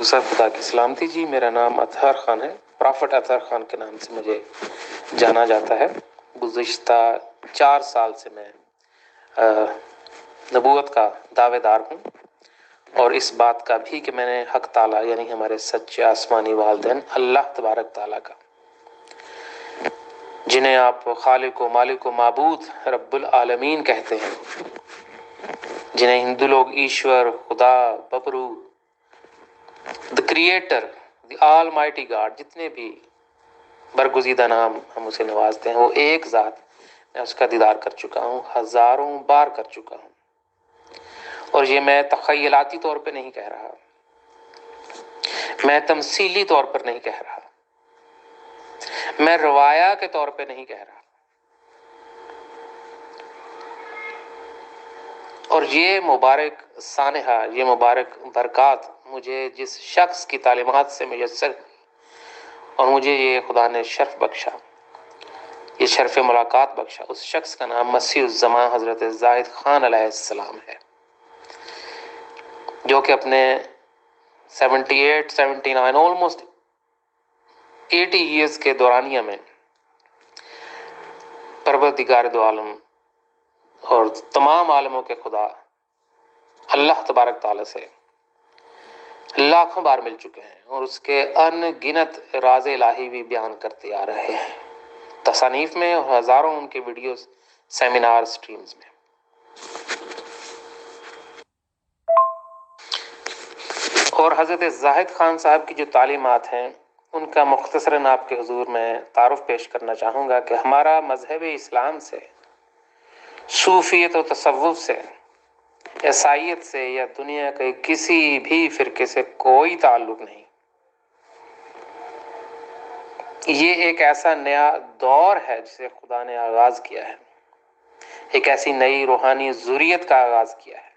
سب خدا کی سلامتی جی، میرا نام اطہر خان ہے، پرافٹ اطہر خان کے نام سے مجھے جانا جاتا ہے۔ گزشتہ 4 سال سے میں نبوت کا دعوے دار ہوں، اور اس بات کا بھی کہ میں نے حق تعالیٰ یعنی ہمارے سچے آسمانی والدین اللہ تبارک تعالیٰ کا، جنہیں آپ خالق و مالک و معبود رب العالمین کہتے ہیں، جنہیں ہندو لوگ ایشور، خدا، ببرو، دی کریٹر، دی آل مائٹی گاڈ، جتنے بھی برگزیدہ نام ہم اسے نوازتے ہیں، وہ ایک ذات، میں اس کا دیدار کر چکا ہوں، ہزاروں بار کر چکا ہوں۔ اور یہ میں تخیلاتی طور پہ نہیں کہہ رہا، میں تمثیلی طور پر نہیں کہہ رہا، میں روایہ کے طور پہ نہیں کہہ رہا۔ اور یہ مبارک سانحہ، یہ مبارک برکات مجھے جس شخص کی تعلیمات سے میسر، اور مجھے یہ خدا نے شرف بخشا، یہ شرف ملاقات بخشا، اس شخص کا نام مسیح الزمان حضرت زاہد خان علیہ السلام ہے، جو کہ اپنے 78 79 آلموسٹ 80 ایئرز کے دورانیہ میں پروردگار دو عالم اور تمام عالموں کے خدا اللہ تبارک تعالیٰ سے لاکھوں بار مل چکے ہیں، اور اس کے ان گنت راز الہی بھی بیان کرتے آ رہے ہیں، تصانیف میں اور ہزاروں ان کے ویڈیوز، سیمینار، سٹریمز میں۔ اور حضرت زاہد خان صاحب کی جو تعلیمات ہیں، ان کا مختصراً آپ کے حضور میں تعارف پیش کرنا چاہوں گا کہ ہمارا مذہب اسلام سے، صوفیت و تصوف سے، عیسائیت سے یا دنیا کے کسی بھی فرقے سے کوئی تعلق نہیں۔ یہ ایک ایسا نیا دور ہے جسے خدا نے آغاز کیا ہے، ایک ایسی نئی روحانی ضروریت کا آغاز کیا ہے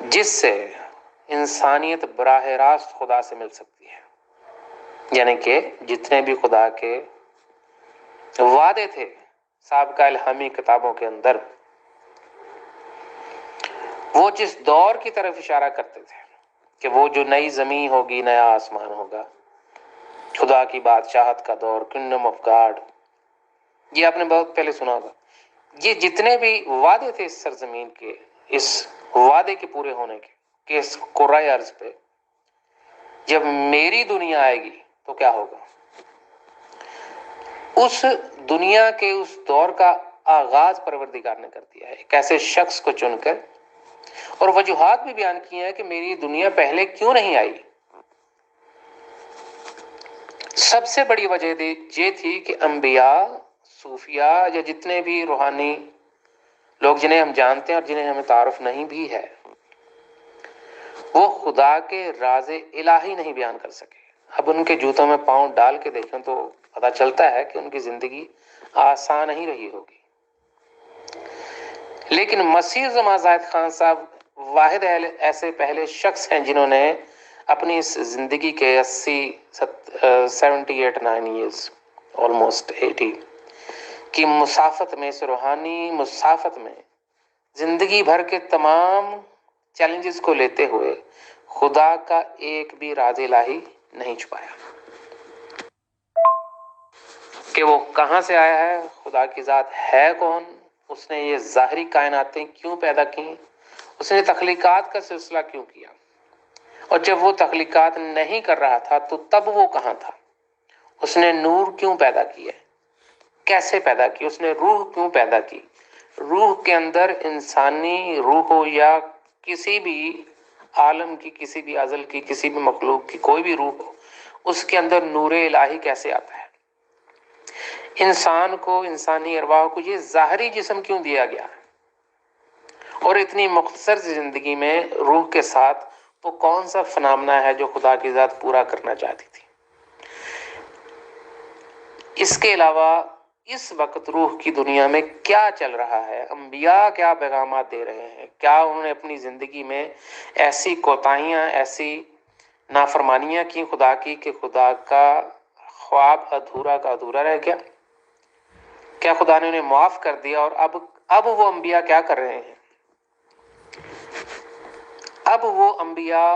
جس سے انسانیت براہ راست خدا سے مل سکتی ہے، یعنی کہ جتنے بھی خدا کے وعدے تھے سابقہ الہامی کتابوں کے اندر، وہ جس دور کی طرف اشارہ کرتے تھے کہ وہ جو نئی زمین ہوگی، نیا آسمان ہوگا، خدا کی بادشاہت کا دور، کنگڈم آف گاڈ، یہ آپ نے بہت پہلے سنا ہوگا۔ یہ جتنے بھی وعدے تھے اس سرزمین کے، اس وعدے کے پورے ہونے کے کہ اس کرۂ ارض پہ جب میری دنیا آئے گی تو کیا ہوگا، اس دنیا کے اس دور کا آغاز پروردگار نے کر دیا ہے، ایک ایسے شخص کو چن کر، اور وجوہات بھی بیان کی ہیں کہ میری دنیا پہلے کیوں نہیں آئی۔ سب سے بڑی وجہ یہ تھی کہ انبیاء، صوفیاء یا جتنے بھی روحانی لوگ جنہیں ہم جانتے ہیں اور جنہیں ہمیں تعارف نہیں بھی ہے، وہ خدا کے راز الہی نہیں بیان کر سکے۔ اب ان کے جوتوں میں پاؤں ڈال کے دیکھیں تو پتہ چلتا ہے کہ ان کی زندگی آسان نہیں رہی ہوگی۔ لیکن مسیح زمان زاہد خان صاحب واحد ایسے پہلے شخص ہیں جنہوں نے اپنی اس زندگی کے 78 9 ایئرز، آلموسٹ 80 کی مسافت میں، اس روحانی مسافت میں، زندگی بھر کے تمام چیلنجز کو لیتے ہوئے خدا کا ایک بھی راز الہی نہیں چھپایا کہ وہ کہاں سے آیا ہے، خدا کی ذات ہے کون، اس نے یہ ظاہری کائناتیں کیوں پیدا کی، اس نے تخلیقات کا سلسلہ کیوں کیا، اور جب وہ تخلیقات نہیں کر رہا تھا تو تب وہ کہاں تھا، اس نے نور کیوں پیدا کیا، کیسے پیدا کی، اس نے روح کیوں پیدا کی، روح کے اندر انسانی روح ہو یا کسی بھی عالم کی، کسی بھی ازل کی، کسی بھی مخلوق کی کوئی بھی روح ہو، اس کے اندر نور الہی کیسے آتا ہے، انسان کو، انسانی ارواح کو یہ ظاہری جسم کیوں دیا گیا، اور اتنی مختصر زندگی میں روح کے ساتھ وہ کون سا فنامنا ہے جو خدا کی ذات پورا کرنا چاہتی تھی۔ اس کے علاوہ اس وقت روح کی دنیا میں کیا چل رہا ہے، انبیاء کیا پیغامات دے رہے ہیں، کیا انہوں نے اپنی زندگی میں ایسی کوتاہیاں، ایسی نافرمانیاں کی خدا کی کہ خدا کا خواب ادھورا کا ادھورا رہ گیا، کیا خدا نے انہیں معاف کر دیا، اور اب وہ انبیاء کیا کر رہے ہیں، اب وہ انبیاء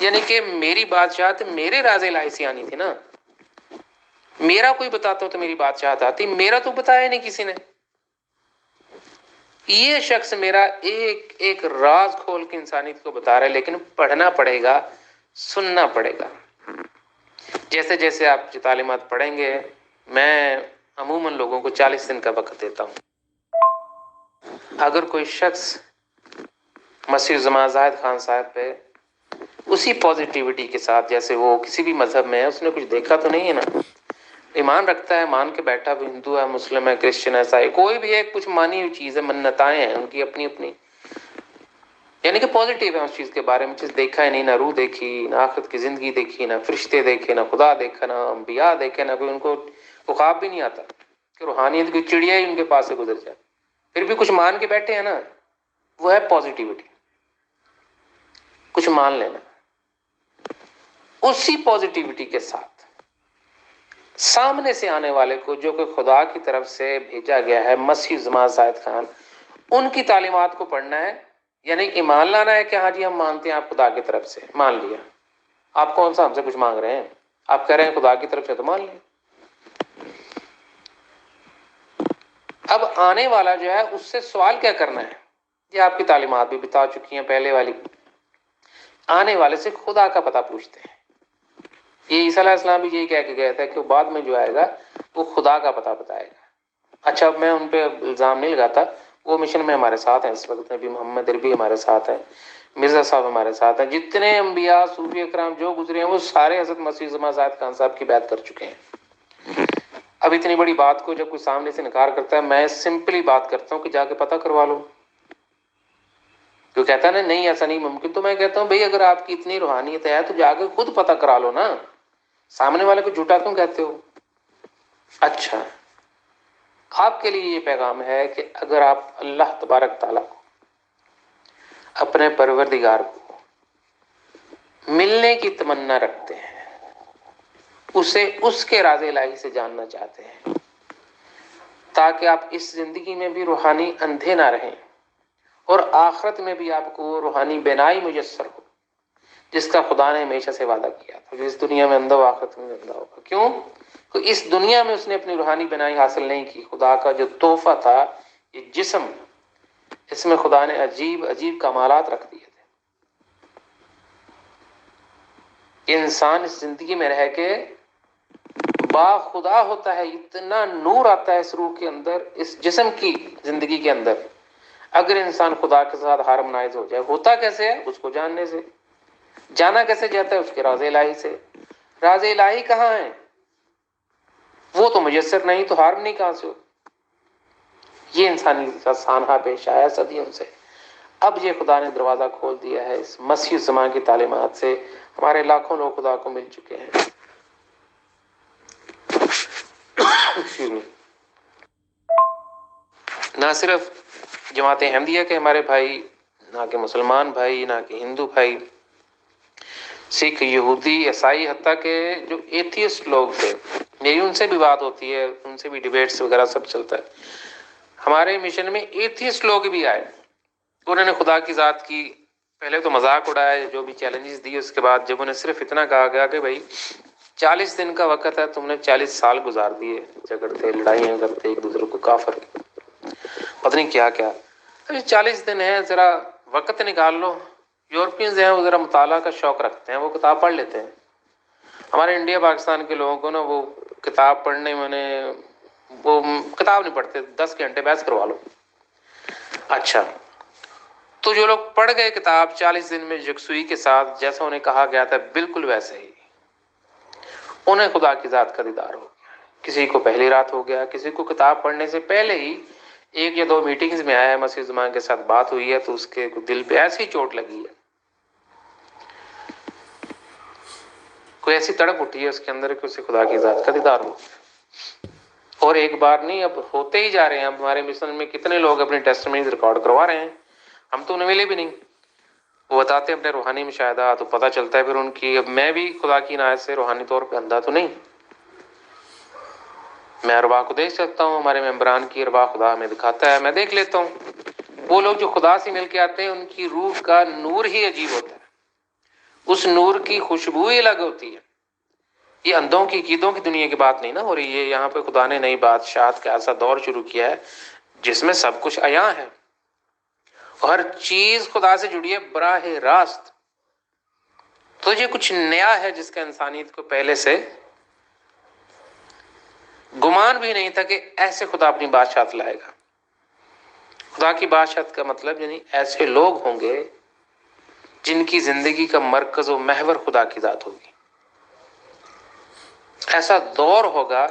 یعنی کہ میری بادشاہت میرے راز الہی سے آنی تھی نا، میرا کوئی بتاتا ہو تو میری بادشاہت آتی، میرا تو بتایا نہیں کسی نے۔ یہ شخص میرا ایک ایک راز کھول کے انسانیت کو بتا رہا ہے، لیکن پڑھنا پڑے گا، سننا پڑے گا۔ جیسے جیسے آپ جو تعلیمات پڑھیں گے، میں عموماً لوگوں کو 40 دن کا وقت دیتا ہوں۔ اگر کوئی شخص مسیح الزمان زاہد خان صاحب پہ اسی پازیٹیوٹی کے ساتھ، جیسے وہ کسی بھی مذہب میں ہے، اس نے کچھ دیکھا تو نہیں ہے نا، ایمان رکھتا ہے، مان کے بیٹھا، وہ ہندو ہے، مسلم ہے، کرسچن ہے، عیسائی، کوئی بھی ہے، کچھ مانی ہوئی چیز ہے، منتائیں ہیں ان کی اپنی اپنی، یعنی کہ پازیٹیو ہے اس چیز کے بارے میں، چیز دیکھا ہے نہیں، نہ روح دیکھی، نہ آخرت کی زندگی دیکھی، نہ فرشتے دیکھے، نہ خدا دیکھا، نہ انبیاء دیکھے، نہ کوئی ان کو خواب بھی نہیں آتا کہ روحانیت کی چڑیا ہی ان کے پاس سے گزر جائے، پھر بھی کچھ مان کے بیٹھے ہیں نا، وہ ہے پازیٹیوٹی، کچھ مان لینا۔ اسی پازیٹیوٹی کے ساتھ سامنے سے آنے والے کو، جو کہ خدا کی طرف سے بھیجا گیا ہے، مسیح الزمان زاہد خان، ان کی تعلیمات کو پڑھنا ہے، یعنی ایمان لانا ہے کہ ہاں جی ہم مانتے ہیں آپ خدا کی طرف سے، مان لیا۔ آپ کون سا ہم سے کچھ مانگ رہے ہیں؟ آپ کہہ رہے ہیں خدا کی طرف سے، تو مان لیں۔ اب آنے والا جو ہے اس سے سوال کیا کرنا ہے؟ یہ آپ کی تعلیمات بھی بتا چکی ہیں پہلے والی۔ آنے والے سے خدا کا پتہ پوچھتے ہیں۔ یہ عیسیٰ علیہ السلام بھی یہی کہہ کے گیا تھا کہ وہ بعد میں جو آئے گا وہ خدا کا پتہ بتائے گا۔ اچھا، اب میں ان پہ الزام نہیں لگاتا، وہ مشن میں ہمارے ساتھ ہیں اس وقت، نبی محمد عربی ہمارے ساتھ ہیں، مرزا صاحب ہمارے ساتھ ہیں، جتنے انبیاء صوفی اکرام جو گزرے ہیں وہ سارے حضرت مسیح الزمان زاہد خان صاحب کی بیعت کر چکے ہیں۔ اب اتنی بڑی بات کو جب کوئی سامنے سے انکار کرتا ہے، میں سمپلی بات کرتا ہوں کہ جا کے پتہ کروا لو۔ جو کہتا ہے نا نہیں ایسا نہیں ممکن، تو میں کہتا ہوں بھئی اگر آپ کی اتنی روحانیت ہے تو جا کے خود پتہ کرا لو نا، سامنے والے کو جھوٹا کیوں کہتے ہو؟ اچھا، آپ کے لیے یہ پیغام ہے کہ اگر آپ اللہ تبارک تعالیٰ کو، اپنے پروردگار کو ملنے کی تمنا رکھتے ہیں، اسے اس کے راز الہی سے جاننا چاہتے ہیں، تاکہ آپ اس زندگی میں بھی روحانی اندھے نہ رہیں اور آخرت میں بھی آپ کو روحانی بینائی میسر ہو، جس کا خدا نے ہمیشہ سے وعدہ کیا تھا کہ اس دنیا میں اندھا ہو، آخرت میں اندھا ہوگا۔ کیوں؟ کہ اس دنیا میں اس نے اپنی روحانی بینائی حاصل نہیں کی۔ خدا کا جو تحفہ تھا، یہ جسم، اس میں خدا نے عجیب عجیب کمالات رکھ دیے تھے۔ انسان اس زندگی میں رہ کے با خدا ہوتا ہے، اتنا نور آتا ہے اس روح کے اندر، اس جسم کی زندگی کے اندر۔ اگر انسان خدا کے ساتھ ہارمونائز ہو جائے، ہوتا کیسے ہے؟ اس کو جاننے سے۔ جانا کیسے جاتا ہے؟ اس کے راز الہی سے۔ راز الہی کہاں ہے؟ وہ تو میسر نہیں، تو ہارمنی کہاں سے ہو؟ یہ انسانی کا سانحہ پیش آیا صدیوں سے۔ اب یہ خدا نے دروازہ کھول دیا ہے اس مسیح الزمان کی تعلیمات سے، ہمارے لاکھوں لوگ خدا کو مل چکے ہیں۔ نہ صرف جماعت احمدیہ کے ہمارے بھائی، نہ کہ مسلمان بھائی، نہ کہ ہندو بھائی، سکھ، یہودی، عیسائی، حتیٰ کہ جو ایتھیسٹ لوگ تھے، میری ان سے بھی بات ہوتی ہے، ان سے بھی ڈیبیٹس وغیرہ سب چلتا ہے۔ ہمارے مشن میں ایتھیسٹ لوگ بھی آئے، انہوں نے خدا کی ذات کی پہلے تو مذاق اڑایا، جو بھی چیلنجز دیے، اس کے بعد جب انہیں صرف اتنا کہا گیا کہ بھائی 40 دن کا وقت ہے، تم نے 40 سال گزار دیے جھگڑتے، لڑائیاں کرتے، ایک دوسرے کو کافر، پتہ نہیں کیا کیا۔ ابھی 40 دن ہے، ذرا وقت نکال لو۔ یورپینز ہیں، وہ ذرا مطالعہ کا شوق رکھتے ہیں، وہ کتاب پڑھ لیتے ہیں۔ ہمارے انڈیا پاکستان کے لوگوں کو نا وہ کتاب پڑھنے میں وہ کتاب نہیں پڑھتے، 10 گھنٹے بحث کروا لو۔ اچھا، تو جو لوگ پڑھ گئے کتاب 40 دن میں یکسوئی کے ساتھ، جیسا انہیں کہا گیا تھا بالکل ویسے ہی، انہیں خدا کی ذات کا دیدار ہو گیا۔ کسی کو پہلی رات ہو گیا، کسی کو کتاب پڑھنے سے پہلے ہی 1 یا 2 میٹنگز میں آیا ہے، مسیح الزمان کے ساتھ بات ہوئی ہے، تو اس کے دل پہ ایسی چوٹ لگی ہے، کوئی ایسی تڑپ اٹھی ہے اس کے اندر کہ اسے خدا کی ذات کا دیدار ہو۔ اور ایک بار نہیں، اب ہوتے ہی جا رہے ہیں۔ اب ہمارے مشن میں کتنے لوگ اپنی ٹیسٹمنیز ریکارڈ کروا رہے ہیں، ہم تو انہیں ملے بھی نہیں، وہ بتاتے ہیں اپنے روحانی مشاہدات، تو پتہ چلتا ہے پھر ان کی۔ اب میں بھی خدا کی عنایت سے روحانی طور پہ اندھا تو نہیں، میں ارواح کو دیکھ سکتا ہوں، ہمارے ممبران کی ارواح خدا ہمیں دکھاتا ہے، میں دیکھ لیتا ہوں۔ وہ لوگ جو خدا سے مل کے آتے ہیں، ان کی روح کا نور ہی عجیب ہوتا ہے، اس نور کی خوشبو ہی الگ ہوتی ہے۔ یہ اندھوں کی عقیدوں کی دنیا کی بات نہیں نا ہو رہی ہے، یہاں پہ خدا نے نئی بادشاہت کا ایسا دور شروع کیا ہے جس میں سب کچھ عیاں ہے، ہر چیز خدا سے جڑی ہے براہ راست۔ تو یہ کچھ نیا ہے جس کا انسانیت کو پہلے سے گمان بھی نہیں تھا کہ ایسے خدا اپنی بادشاہت لائے گا۔ خدا کی بادشاہت کا مطلب یعنی ایسے لوگ ہوں گے جن کی زندگی کا مرکز و محور خدا کی ذات ہوگی۔ ایسا دور ہوگا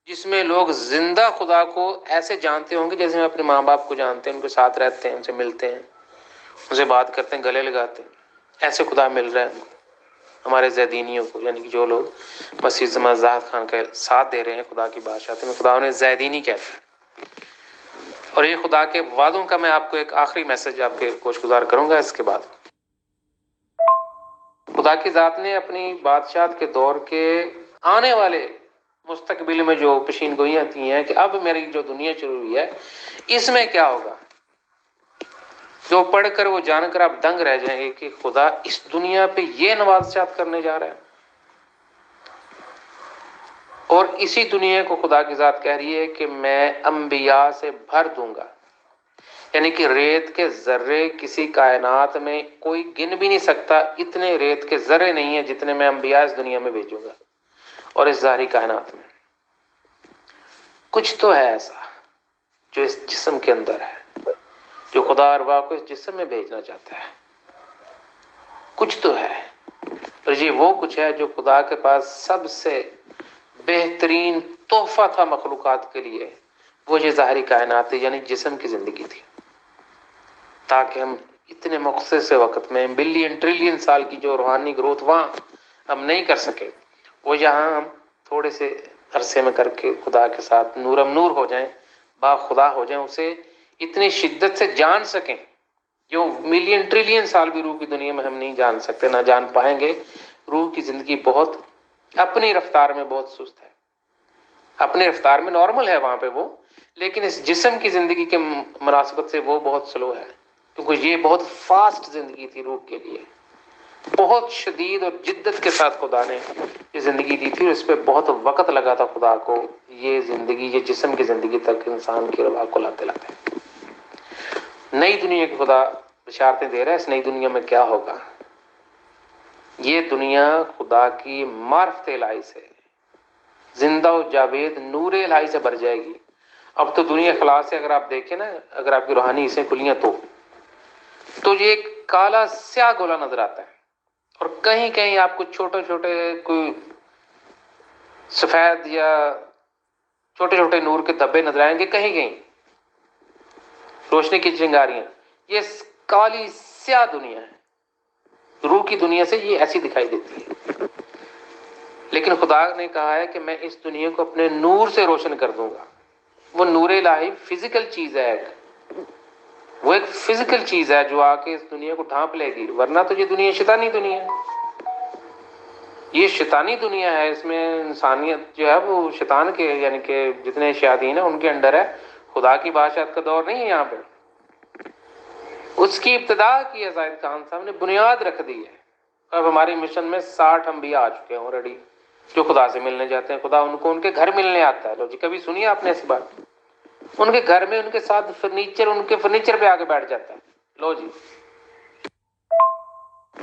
جس میں لوگ زندہ خدا کو ایسے جانتے ہوں گے جیسے ہم اپنے ماں باپ کو جانتے ہیں، ان کے ساتھ رہتے ہیں، ان سے ملتے ہیں، ان سے بات کرتے ہیں، گلے لگاتے ہیں۔ ایسے خدا مل رہا ہے ہمارے زیدینیوں کو، یعنی کہ جو لوگ مسیح زمان زاہد خان کا ساتھ دے رہے ہیں خدا کی بادشاہت میں، خدا انہیں زیدینی کہتے ہیں۔ اور یہ خدا کے وعدوں کا میں آپ کو ایک آخری میسج آپ کے گوش گزار کروں گا اس کے بعد۔ خدا کی ذات نے اپنی بادشاہت کے دور کے آنے والے مستقبل میں جو پیشین گوئیاں کی ہیں کہ اب میری جو دنیا شروع ہوئی ہے اس میں کیا ہوگا، جو پڑھ کر وہ جان کر آپ دنگ رہ جائیں گے کہ خدا اس دنیا پہ یہ نوازشات کرنے جا رہا ہے۔ اور اسی دنیا کو خدا کی ذات کہہ رہی ہے کہ میں انبیاء سے بھر دوں گا، یعنی کہ ریت کے ذرے کسی کائنات میں کوئی گن بھی نہیں سکتا، اتنے ریت کے ذرے نہیں ہیں جتنے میں انبیاء اس دنیا میں بھیجوں گا اور اس ظاہری کائنات میں۔ کچھ تو ہے ایسا جو اس جسم کے اندر ہے، جو خدا ارواح کو اس جسم میں بھیجنا چاہتا ہے۔ کچھ تو ہے، اور یہ وہ کچھ ہے جو خدا کے پاس سب سے بہترین تحفہ تھا مخلوقات کے لیے، وہ یہ ظاہری کائنات تھی، یعنی جسم کی زندگی تھی، تاکہ ہم اتنے مختصر سے وقت میں بلین ٹریلین سال کی جو روحانی گروتھ وہاں ہم نہیں کر سکے، وہ یہاں ہم تھوڑے سے عرصے میں کر کے خدا کے ساتھ نورم نور ہو جائیں، با خدا ہو جائیں، اسے اتنی شدت سے جان سکیں جو ملین ٹریلین سال بھی روح کی دنیا میں ہم نہیں جان سکتے، نہ جان پائیں گے۔ روح کی زندگی بہت اپنی رفتار میں بہت سست ہے، اپنی رفتار میں نارمل ہے وہاں پہ وہ، لیکن اس جسم کی زندگی کے مناسبت سے وہ بہت سلو ہے، کیونکہ یہ بہت فاسٹ زندگی تھی روح کے لیے، بہت شدید اور جدت کے ساتھ خدا نے یہ زندگی دی تھی، اور اس پہ بہت وقت لگا تھا خدا کو یہ زندگی، یہ جسم کی زندگی تک انسان کی روح کو لاتے لاتے۔ نئی دنیا کی خدا بشارتیں دے رہا ہے، اس نئی دنیا میں کیا ہوگا۔ یہ دنیا خدا کی معرفت الہی سے، زندہ و جاوید نور الہی سے بھر جائے گی۔ اب تو دنیا خلاص سے اگر آپ دیکھیں نا، اگر آپ کی روحانی حصیں کھلیاں تو یہ ایک کالا سیاہ گولا نظر آتا ہے، اور کہیں کہیں آپ کو چھوٹے چھوٹے کوئی سفید یا چھوٹے چھوٹے نور کے دھبے نظر آئیں گے، کہیں کہیں روشنی کی چنگاریاں۔ یہ کالی سیاہ دنیا ہے، روح کی دنیا سے یہ ایسی دکھائی دیتی ہے، لیکن خدا نے کہا ہے کہ میں اس دنیا کو اپنے نور سے روشن کر دوں گا۔ وہ نور الہی فزیکل چیز ہے، وہ ایک فزیکل چیز ہے جو آ کے اس دنیا کو ڈھانپ لے گی، ورنہ تو یہ دنیا شیطانی دنیا ہے، یہ شیطانی دنیا ہے، اس میں انسانیت جو ہے وہ شیطان کے، یعنی کہ جتنے شیاطین ہیں ان کے انڈر ہے، خدا کی بادشاہت کا دور نہیں ہے یہاں پہ۔ اس کی ابتدا کی ہے زاہد خان صاحب نے، بنیاد رکھ دی ہے۔ اب ہماری مشن میں 60 انبیاء آ چکے ہیں آلریڈی، جو خدا سے ملنے جاتے ہیں، خدا ان کو ان کے گھر ملنے آتا ہے۔ لو جی، کبھی سنی آپ نے ایسی بات؟ ان کے گھر میں ان کے ساتھ فرنیچر، ان کے فرنیچر پہ آ کے بیٹھ جاتا ہے۔ لو جی،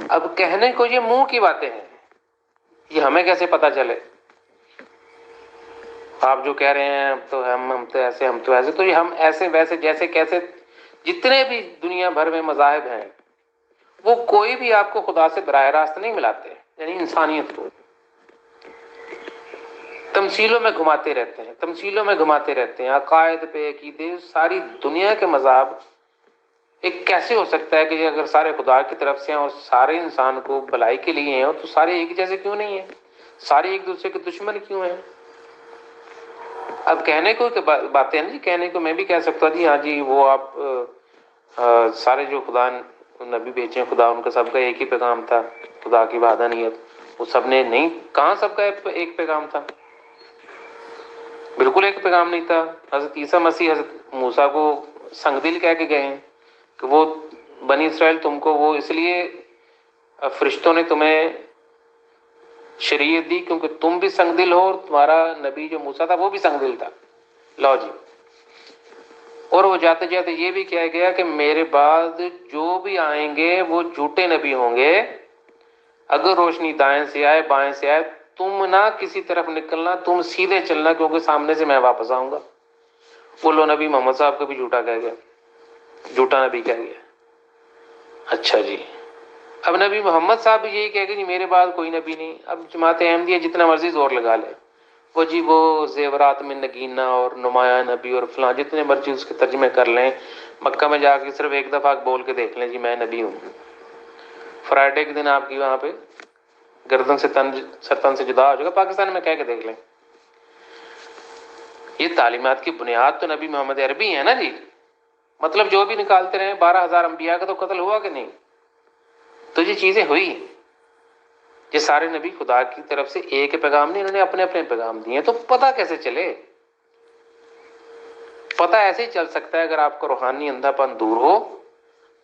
اب کہنے کو یہ منہ کی باتیں ہیں، یہ ہمیں کیسے پتا چلے؟ آپ جو کہہ رہے ہیں تو ہم تو ایسے، ہم تو ایسے، تو یہ ہم ایسے ویسے جیسے کیسے، جتنے بھی دنیا بھر میں مذاہب ہیں وہ کوئی بھی آپ کو خدا سے براہ راست نہیں ملاتے، یعنی انسانیت کو تمثیلوں میں گھماتے رہتے ہیں، تمثیلوں میں گھماتے رہتے ہیں، عقائد پہ عقیدے۔ ساری دنیا کے مذاہب ایک کیسے ہو سکتا ہے کہ اگر سارے خدا کی طرف سے ہیں اور سارے انسان کو بھلائی کے لیے ہیں، تو سارے ایک جیسے کیوں نہیں ہیں؟ سارے ایک دوسرے کے دشمن کیوں ہیں؟ اب کہنے کو باتیں ہیں جی، کہنے کو میں بھی کہہ سکتا جی ہاں جی، وہ آپ سارے جو خدا نبی بھیجے خدا ان کا سب کا ایک ہی پیغام تھا، خدا کی وحدانیت، وہ سب نے نہیں، کہاں سب کا ایک پیغام تھا؟ بالکل ایک پیغام نہیں تھا۔ حضرت عیسیٰ مسیح حضرت موسیٰ کو سنگ دل کہہ کے گئے ہیں کہ وہ بنی اسرائیل تم کو وہ اس لیے اب فرشتوں نے تمہیں شریعت دی کیونکہ تم بھی سنگ دل ہو اور تمہارا نبی جو موسیٰ تھا وہ بھی سنگ دل تھا. لو جی. اور وہ جاتے جاتے یہ بھی کہا گیا کہ میرے بعد جو بھی آئیں گے وہ جھوٹے نبی ہوں گے. اگر روشنی دائیں سے آئے بائیں سے آئے تم نہ کسی طرف نکلنا، تم سیدھے چلنا کیونکہ سامنے سے میں واپس آؤں گا. وہ لو نبی محمد صاحب کو بھی جھوٹا کہہ گیا، جھوٹا نبی کہہ گیا. اچھا جی. اب نبی محمد صاحب بھی یہی کہہ گئے جی میرے بعد کوئی نبی نہیں. اب جماعت احمدیہ جتنا مرضی زور لگا لے، وہ جی وہ زیورات میں نگینہ اور نمایاں نبی اور فلاں جتنے مرضی اس کے ترجمے کر لیں، مکہ میں جا کے صرف ایک دفعہ بول کے دیکھ لیں جی میں نبی ہوں. فرائیڈے کے دن آپ کی وہاں پہ گردن سے تن سے جدا ہو جائے گا. پاکستان میں کہہ کے دیکھ لیں. یہ تعلیمات کی بنیاد تو نبی محمد عربی ہے نا جی. مطلب جو بھی نکالتے رہے 12,000 انبیاء کا تو قتل ہوا کہ نہیں؟ تو یہ چیزیں ہوئی. یہ سارے نبی خدا کی طرف سے ایک پیغام نہیں، انہوں نے اپنے اپنے پیغام دیے. تو پتہ کیسے چلے؟ پتہ ایسے ہی چل سکتا ہے اگر آپ کو روحانی اندھا پن دور ہو،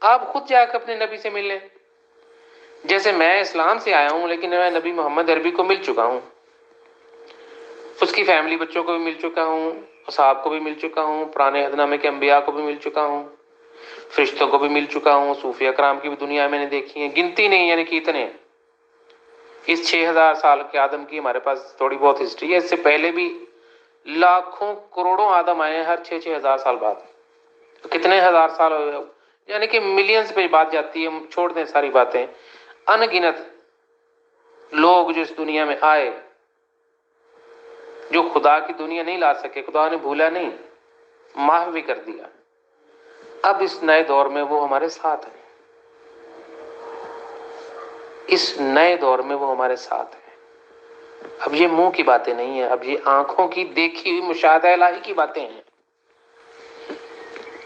آپ خود جا کے اپنے نبی سے مل لیں. جیسے میں اسلام سے آیا ہوں لیکن میں نبی محمد عربی کو مل چکا ہوں، اس کی فیملی بچوں کو بھی مل چکا ہوں، اصحاب کو بھی مل چکا ہوں، پرانے عہد نامے کے انبیاء کو بھی مل چکا ہوں، فرشتوں کو بھی مل چکا ہوں، صوفیہ کرام کی بھی دنیا میں نے دیکھی ہے، گنتی نہیں یعنی کہ اتنے. اس 6,000 سال کے آدم کی ہمارے پاس تھوڑی بہت ہسٹری ہے. اس سے پہلے بھی لاکھوں کروڑوں آدم آئے ہیں ہر 6,000 سال بعد. کتنے ہزار سال ہوئے، یعنی کہ ملینز پہ بات جاتی ہے. چھوڑ دیں ساری باتیں. ان گنت لوگ جو اس دنیا میں آئے جو خدا کی دنیا نہیں لا سکے، خدا نے بھولا نہیں، محو بھی کر دیا. اب اس نئے دور میں وہ ہمارے ساتھ ہیں. اس نئے دور میں وہ ہمارے ساتھ ہیں. اب یہ منہ کی باتیں نہیں ہیں، اب یہ آنکھوں کی دیکھی ہوئی مشاہدہ الہی کی باتیں ہیں،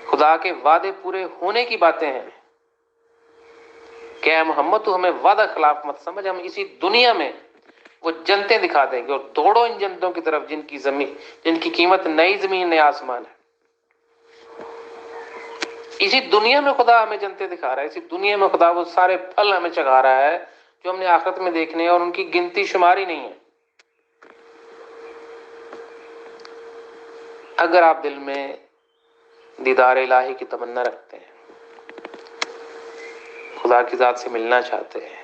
خدا کے وعدے پورے ہونے کی باتیں ہیں. کہ اے محمد تو ہمیں وعدہ خلاف مت سمجھ، ہم اسی دنیا میں وہ جنتیں دکھا دیں گے اور دوڑو ان جنتوں کی طرف جن کی قیمت نئی زمین نیا آسمان ہے. اسی دنیا میں خدا ہمیں جنتیں دکھا رہا ہے، اسی دنیا میں خدا وہ سارے پھل ہمیں چکھا رہا ہے جو ہم نے آخرت میں دیکھنے ہیں اور ان کی گنتی شماری نہیں ہے. اگر آپ دل میں دیدار الہی کی تمنا رکھتے ہیں، خدا کی ذات سے ملنا چاہتے ہیں،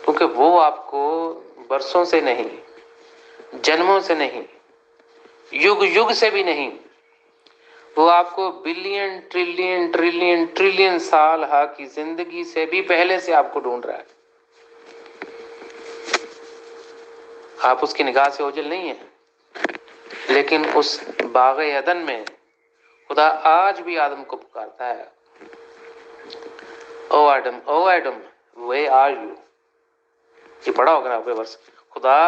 کیونکہ وہ آپ کو برسوں سے نہیں، جنموں سے نہیں، یگ یگ سے بھی نہیں، وہ آپ کو بلین ٹریلین ٹریلین ٹریلین سال کی زندگی سے بھی پہلے سے آپ کو ڈھونڈ رہا ہے. آپ اس کی نگاہ سے اوجھل نہیں ہیں. لیکن اس باغ عدن میں خدا آج بھی آدم کو پکارتا ہے، O Adam O Adam where are you. یہ پڑھا ہوگا نا آپ کے ورس. خدا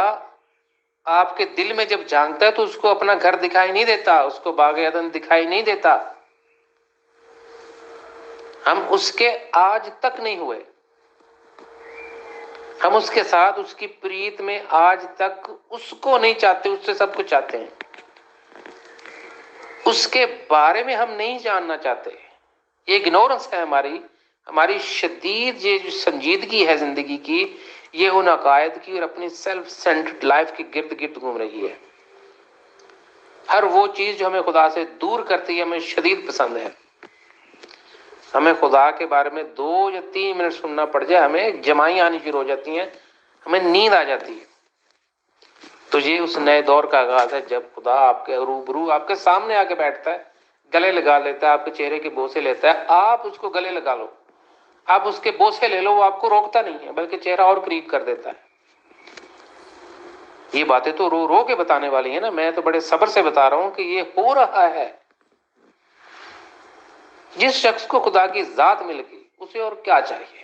آپ کے دل میں جب جھانکتا ہے تو اس کو اپنا گھر دکھائی نہیں دیتا، اس کو باغ عدن دکھائی نہیں دیتا. ہم اس کے آج تک نہیں ہوئے، ہم اس کے ساتھ اس کی پریت میں آج تک اس کو نہیں چاہتے، اس سے سب کچھ چاہتے ہیں. اس کے بارے میں ہم نہیں جاننا چاہتے. یہ اگنورنس ہے ہماری شدید یہ جو سنجیدگی ہے زندگی کی، یہ ان عقائد کی اور اپنی سیلف سینٹرڈ لائف کی گرد گرد گھوم رہی ہے. ہر وہ چیز جو ہمیں خدا سے دور کرتی ہے ہمیں شدید پسند ہے. ہمیں خدا کے بارے میں 2 یا 3 منٹ سننا پڑ جائے ہمیں جمائیں آنی شروع ہو جاتی ہیں، ہمیں نیند آ جاتی ہے. تو یہ اس نئے دور کا آغاز ہے جب خدا آپ کے روبرو آپ کے سامنے آ کے بیٹھتا ہے، گلے لگا لیتا ہے، آپ کے چہرے کے بوسے لیتا ہے. آپ اس کو گلے لگا لو، آپ اس کے بوسے لے لو، وہ آپ کو روکتا نہیں ہے بلکہ چہرہ اور قریب کر دیتا ہے. یہ باتیں تو رو رو کے بتانے والی ہیں نا، میں تو بڑے صبر سے بتا رہا ہوں کہ یہ ہو رہا ہے. جس شخص کو خدا کی ذات مل گئی اسے اور کیا چاہیے.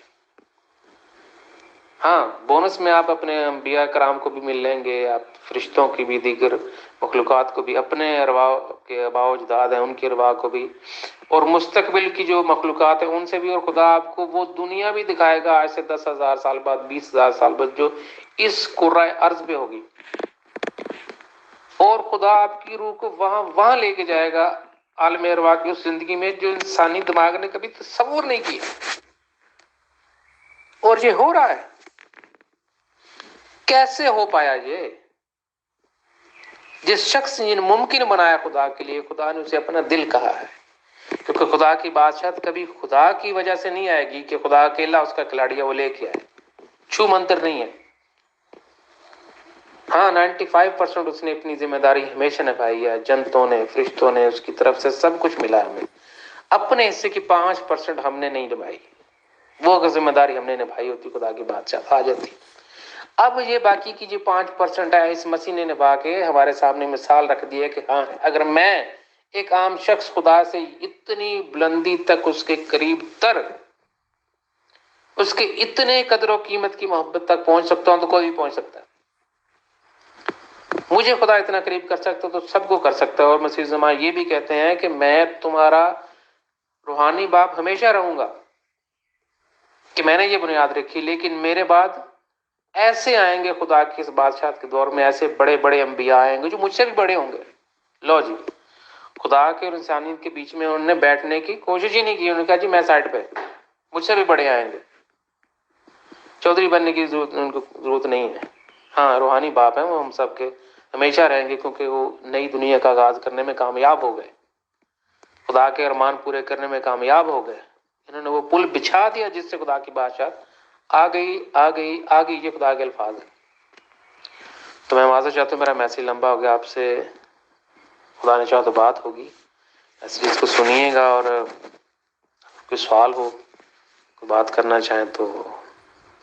ہاں بونس میں آپ اپنے انبیاء کرام کو بھی مل لیں گے، آپ فرشتوں کی بھی، دیگر مخلوقات کو بھی، اپنے ارواح کے آباء و اجداد ہیں ان کی ارواح کو بھی، اور مستقبل کی جو مخلوقات ہیں ان سے بھی. اور خدا آپ کو وہ دنیا بھی دکھائے گا آج سے 10,000 سال بعد، 20,000 سال بعد، جو اس کرۂ ارض پہ ہوگی. اور خدا آپ کی روح کو وہاں لے کے جائے گا عالم ارواح کی اس زندگی میں جو انسانی دماغ نے کبھی تصور نہیں کیا. اور یہ ہو رہا ہے. کیسے ہو پایا یہ؟ جس شخص نے ممکن بنایا خدا کے لیے، خدا نے اسے اپنا دل کہا ہے. کیونکہ خدا کی بادشاہت کبھی خدا کی وجہ سے نہیں آئے گی کہ خدا اکیلا اس کا کھلاڑی وہ لے کے آئے. چھو منتر نہیں ہے. ہاں 95% اس نے اپنی ذمہ داری ہمیشہ نبھائی ہے. جنتوں نے، فرشتوں نے، اس کی طرف سے سب کچھ ملا ہمیں. اپنے حصے کی 5% ہم نے نہیں نبھائی. وہ اگر ذمہ داری ہم نے نبھائی ہوتی خدا کی بادشاہت آ جاتی. اب یہ باقی کی جو 5% ہے اس مسیح نے نبھا کے ہمارے سامنے مثال رکھ دی ہے کہ ہاں اگر میں ایک عام شخص خدا سے اتنی بلندی تک اس کے قریب تر، اس کے اتنے قدر و قیمت کی محبت تک پہنچ سکتا ہوں تو کوئی بھی پہنچ سکتا ہے. مجھے خدا اتنا قریب کر سکتا تو سب کو کر سکتا ہے. اور مسیح زمان یہ بھی کہتے ہیں کہ میں تمہارا روحانی باپ ہمیشہ رہوں گا، کہ میں نے یہ بنیاد رکھی. لیکن میرے بعد ایسے آئیں گے خدا کی اس بادشاہت کے دور میں، ایسے بڑے بڑے انبیاء آئیں گے جو مجھ سے بھی بڑے ہوں گے. لو جی، خدا کے اور انسانیت کے بیچ میں انہوں نے بیٹھنے کی کوشش ہی نہیں کی. انہوں نے کہا جی میں سائڈ پہ، مجھ سے بھی بڑے آئیں گے. چودھری بننے کی ان کو ضرورت نہیں ہے. ہاں روحانی باپ ہیں وہ ہم سب کے، ہمیشہ رہیں گے، کیونکہ وہ نئی دنیا کا آغاز کرنے میں کامیاب ہو گئے، خدا کے ارمان پورے کرنے میں کامیاب ہو گئے. انہوں نے وہ پل بچھا دیا جس سے خدا کی بادشاہت آ گئی آ گئی آ گئی. یہ خدا کے الفاظ ہیں. تو میں معذرت چاہتا ہوں، میرا میسیج لمبا ہو گیا. آپ سے خدا نے چاہا تو بات ہوگی. اس چیز کو سنیے گا، اور کوئی سوال ہو، کوئی بات کرنا چاہیں تو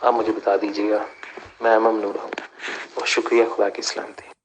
آپ مجھے بتا دیجیے گا. میں ممنون ہوں. بہت شکریہ. خدا کی سلامتی.